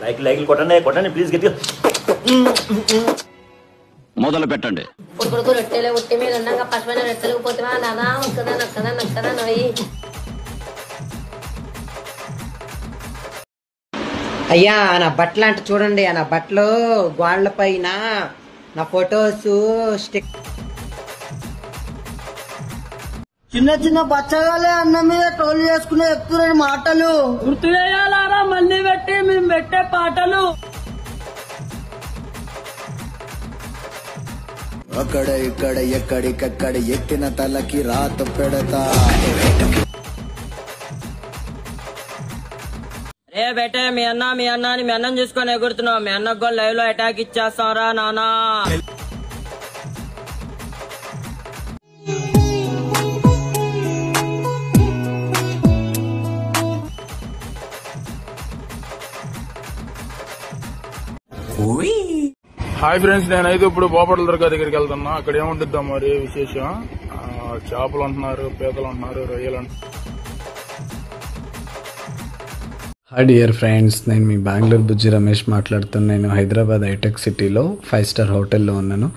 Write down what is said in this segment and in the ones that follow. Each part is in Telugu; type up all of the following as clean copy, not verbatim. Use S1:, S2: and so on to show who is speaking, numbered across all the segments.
S1: లైక్లు కొట్టండి ప్లీజ్ గట్టిగా
S2: మొదలు పెట్టండి.
S3: కొడుకు రొట్టెలు ఉట్టి మీద ఉండగా పసుపైన రొట్టెలు పోతే నాదా నక్కదా నవ్వి.
S4: అయ్యా నా బట్టలు అంటే చూడండి, నా బట్టలు గోడల పైన నా ఫొటోస్ స్టిక్. చిన్న చిన్న బచ్చగాలే అన్న మీద టోల్ చేసుకునే చెప్తున్నాడు మాటలు.
S5: గుర్తు చేయాలారా మళ్ళీ పెట్టి మేము పెట్టే పాటలు.
S6: అక్కడ ఇక్కడ ఎక్కడికక్కడ ఎక్కిన తలకి రాత పెడతా.
S5: రే బేటే మీ అన్నం చూసుకొని ఎగురుతున్నావు. మీ అన్నకు కూడా లైవ్ లో అటాక్ ఇచ్చేస్తాం రా నానా.
S7: హాయ్ ఫ్రెండ్స్, నేనైతే ఇప్పుడు బోపట్ల దర్గా దగ్గరికి వెళ్తున్నా. అక్కడ ఏముంటుందా మరి విశేషం? చేపలు అంటున్నారు, పీతలు అంటున్నారు, రొయ్యలు అంటున్నారు.
S8: హాయ్ డియర్ ఫ్రెండ్స్, నేను మీ బెంగళూరు బుజ్జి రమేష్ మాట్లాడుతున్నాను. నేను హైదరాబాద్ హైటెక్ సిటీలో 5 స్టార్ హోటల్లో ఉన్నాను.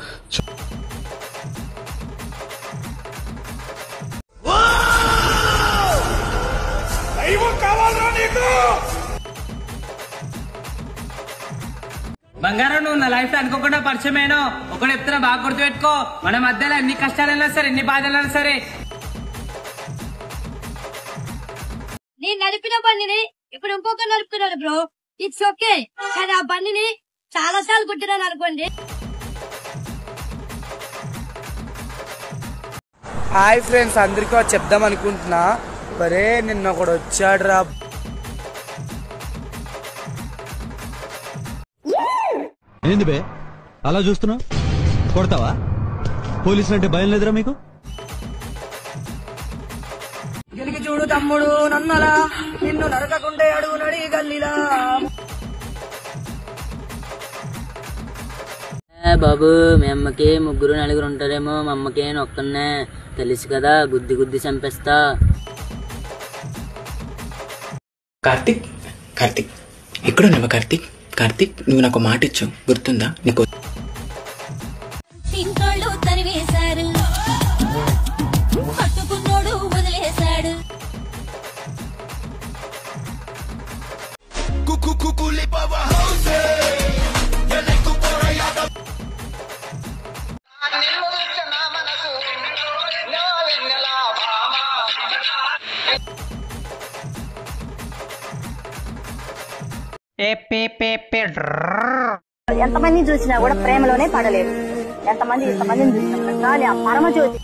S5: బంగారం నువ్వు నా లైఫ్ లో అనుకోకుండా పరిచయమేనో ఒకటి చెప్తున్నా, బాగా గుర్తుపెట్టుకో. మన మధ్యలో ఎన్ని కష్టాలైనా సరే, ఎన్ని బాధలైనా సరే,
S3: నేను నడిపిన బండిని ఇప్పుడు ఇంకొక నడుపుతున్నాడు బ్రో. ఇట్స్ ఓకే, కానీ ఆ బండిని చాలా సార్లు కుట్టినాను అనుకోండి.
S9: హాయ్ ఫ్రెండ్స్, అందరికీ చెప్దాం అనుకుంటున్నా. మరే నిన్న ఒకడు వచ్చాడు రా.
S2: ఏంది బే అలా చూస్తున్నావు? కొడతావా? పోలీసులు అంటే భయం లేదురా మీకు?
S5: గెలికి చూడు తమ్ముడు నన్నలా, నిన్ను నరకకుండే అడుగు నడి గల్లీలా. బాబు మీ అమ్మకి 3-4 ఉంటారేమో, మా అమ్మకి ఒక్కనే తెలుసు కదా, గుద్ది చంపేస్తా.
S10: కార్తిక్ ఎక్కడున్నావా? కార్తిక్ నువ్వు నాకు మాట ఇచ్చావు, గుర్తుందా నీకు?
S3: ఎంతమంది చూసినా కూడా ప్రేమలోనే పడలేదు. ఎంతమందిని చూసినా కానీ ఆ పరమజ్యోతి.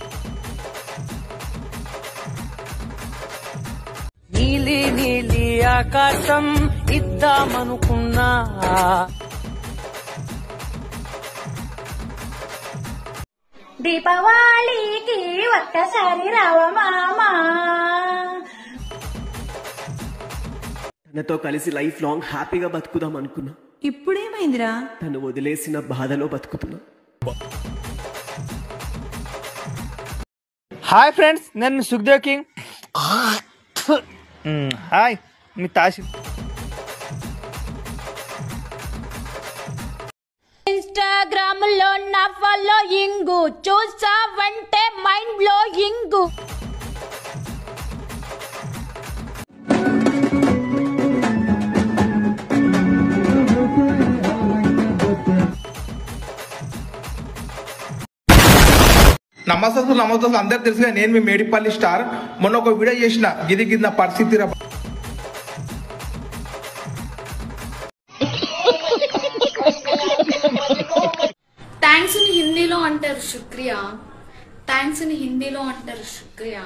S5: నీలి ఆకాశం ఇద్దామనుకున్నా,
S3: దీపావళికి ఒక్కసారి రావమామా.
S11: తనతో కలిసి లైఫ్ లాంగ్ హ్యాపీగా బతుకుదాం అనుకున్నా.
S12: ఇప్పుడేమైందిరా?
S11: తను వదిలేసిన బాధలో బతుకుతున్నా.
S9: హాయ్ ఫ్రెండ్స్, నేను సుఖ్దేవ్ కింగ్. హాయ్ మీ తాసి.
S3: ఇన్స్టాగ్రామ్ లో నా ఫాలోయింగ్ చూసావంటే మైండ్ బ్లోయింగ్.
S13: నమస్తే అందరికి తెలుసుగా, నేను మీ మేడిపల్లి స్టార్. మొన్న ఒక వీడియో చేసిన గిది నా పరిస్థితి.
S12: థ్యాంక్స్ ని హిందీలో అంటారు శుక్రియా. థ్యాంక్స్ ని హిందీలో అంటారు శుక్రియా.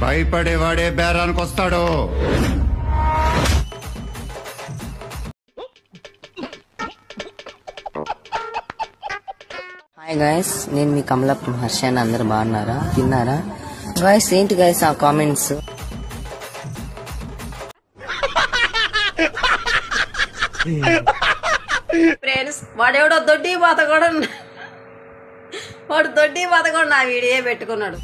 S2: భయపడేవాడే బేరానికి వస్తాడు.
S4: హాయ్ గైస్, నేను మీ కమలాపురం హర్షాన్ని. అందరు బాగున్నారా? తిన్నారా గైస్? ఏంటి గైస్ ఆ కామెంట్స్?
S5: ఫ్రెండ్స్, వాడెవడో వాడు దొడ్డి బాత కూడా నా వీడియో పెట్టుకున్నాడు.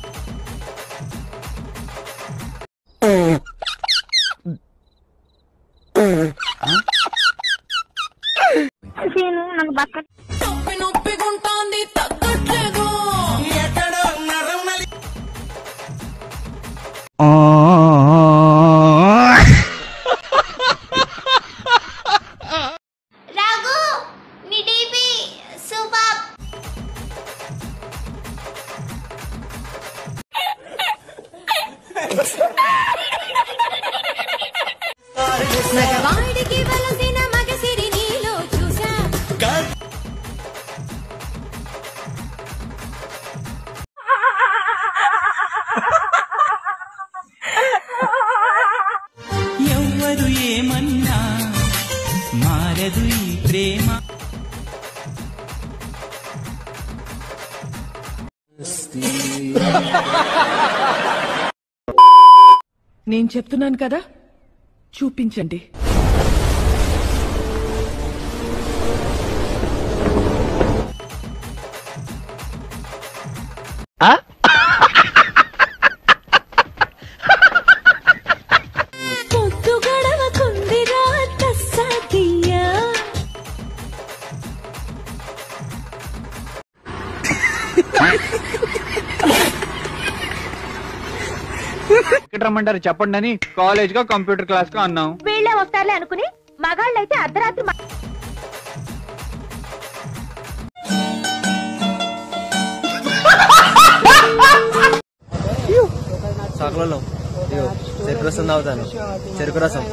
S14: మగవాడికి వలసిన మగసిరి నీలో చూసా
S15: ఎవ్వరు ఏమన్నా మారదు ఈ ప్రేమ.
S16: నేను చెప్తున్నాను కదా, చూపించండి.
S14: పొద్దు గడవకుందిరా తస్సాదియా.
S17: ఎక్కడ రమ్మంటారు చెప్పండి అని కాలేజ్ గా కంప్యూటర్ క్లాస్ గా అన్నాం.
S14: వీళ్ళే వస్తారులే అనుకుని మగాళ్ళైతే అర్ధరాత్రి
S18: చాకులలో చెరుకు రసం తాగుతాను. చెరుకు రసం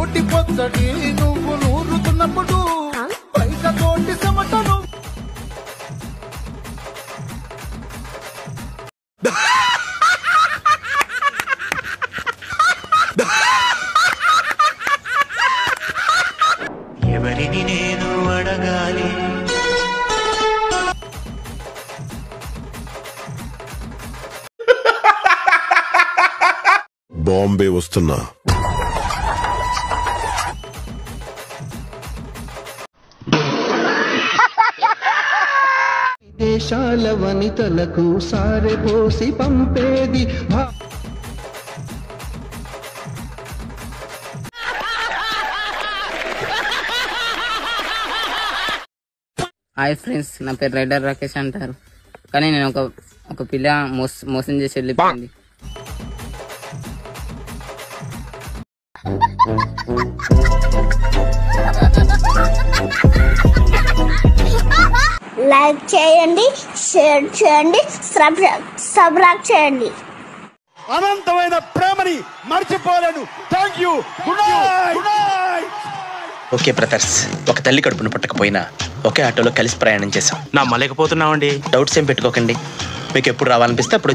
S6: ఒట్టి పొచ్చడి నువ్వు నూరుతున్నప్పుడు పైక తోటి సమటను
S15: ఎవరిని నేను అడగాలి?
S19: బాంబే వస్తున్నా.
S20: దేశాల వనితలకు సారె పోసి పంపేది
S21: హాయ్ ఫ్రెండ్స్, నా పేరు రైడర్ రాకేష్ అంటారు. కానీ నేను ఒక పిల్ల మోసం చేసి వెళ్ళిపోయింది.
S22: లైక్ చేయండి, షేర్ చేయండి, సబ్స్క్రైబ్ చేయండి.
S19: అనంతమైన ప్రేమని మర్చిపోలేను. Thank you. Good night.
S23: Okay brothers, ఒక తల్లి కడుపును పుట్టకపోయినా ఒకే ఆటోలో కలిసి ప్రయాణం చేశాం. నా మలేకపోతున్నామండి. డౌట్స్ ఏం పెట్టుకోకండి. మీకు ఎప్పుడు రావాలనిపిస్తే అప్పుడు